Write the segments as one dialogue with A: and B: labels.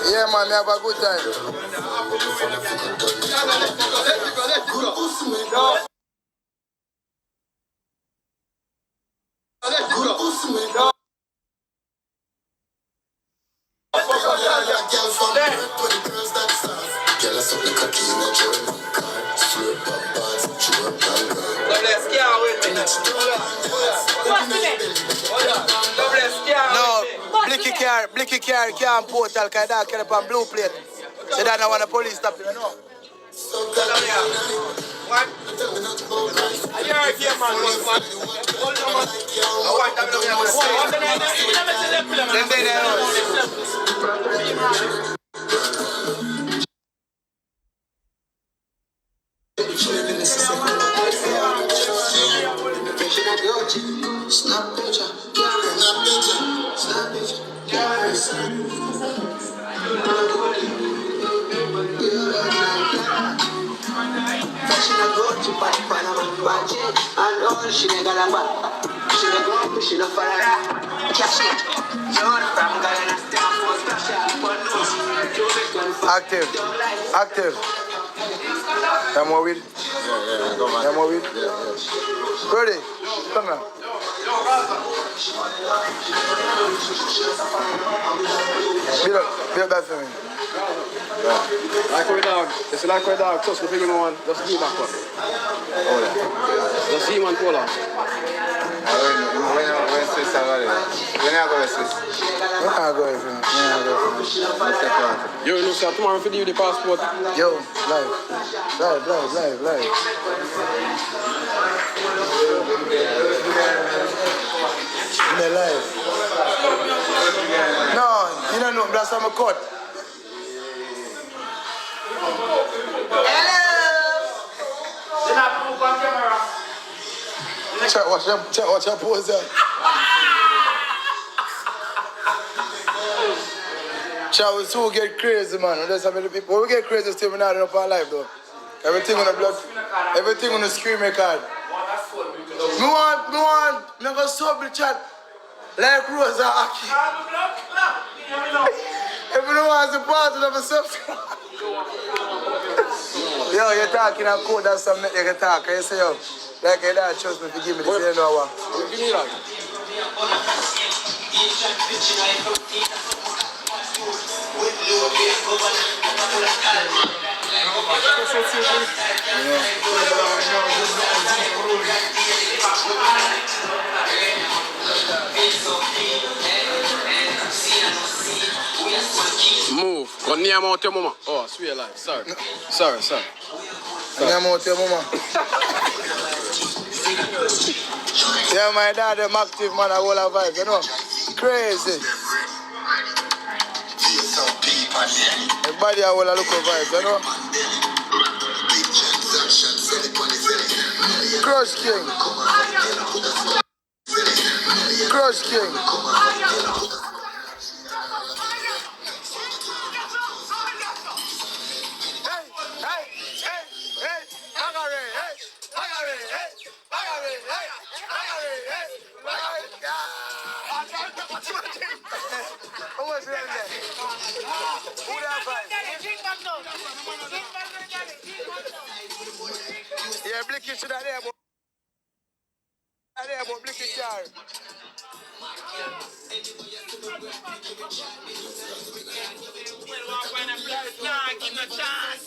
A: Yeah, man, we have a good time. No, Blicky car can't portal because that can up on blue plate. So that I want the police stop you, know. What? You are here, man. Snap picture, snap picture. Active. You more weed? Yeah. You more weed? Yeah. Ready? Come on. Build that for me. Yeah. Like our dog. It's like our dog. Just the big one. Just do back up. Oh, yeah. Just see one pull off. When I go assist. Yo, you know, sir, tomorrow if you do the passport. Yo, live. In the live. No, you don't know, that's how I'm a cut. Check, watch your pose there. Shall we soon get crazy, man? There's so many people. When we get crazy, still we're not up our life, though. Everything on the blood, everything on the screen record. Me want, never stop the chat like Rosa Aki. Everyone wants to part of the subscribe. Yo, you're talking a code, that's something you can talk. You say, yo, like I don't trust me if you give me the same hour. Give me that. Move. Go near out your mama. Oh, sweet life. Sorry. Near out your mama. Yeah, my dad, I'm active, man. I will have vibes, you know. Crazy. Everybody, I will look for vibes, you know. Crush King. Yeah, Blicky should have there, but Blicky car. Give me a chance.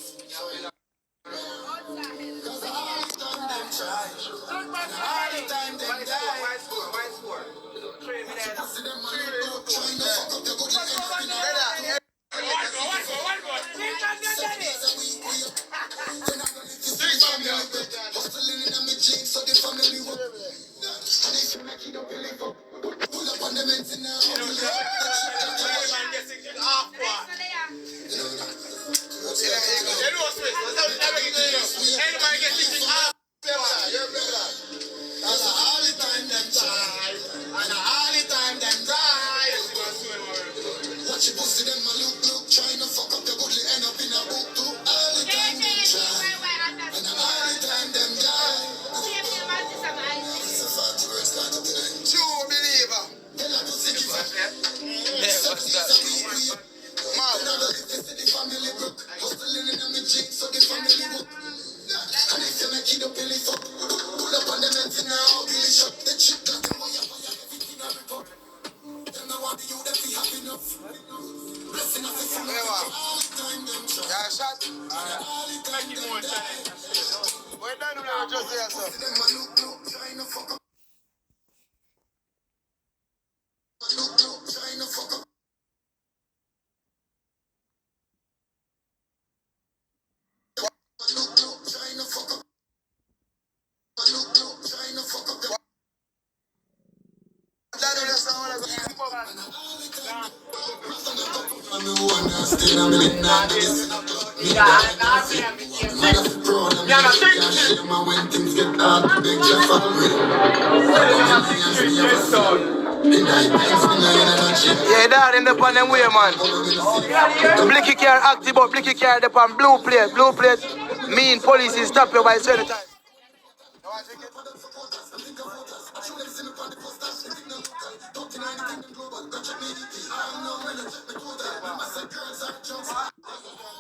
A: All the time them try, and all the time them try. Yeah, shot. Make it more challenge. We're done with just there, sir. Yeah, that in the on them way, man. Blicky car active, but Blicky car the on blue plate. Blue plate mean police is stop you by certain time.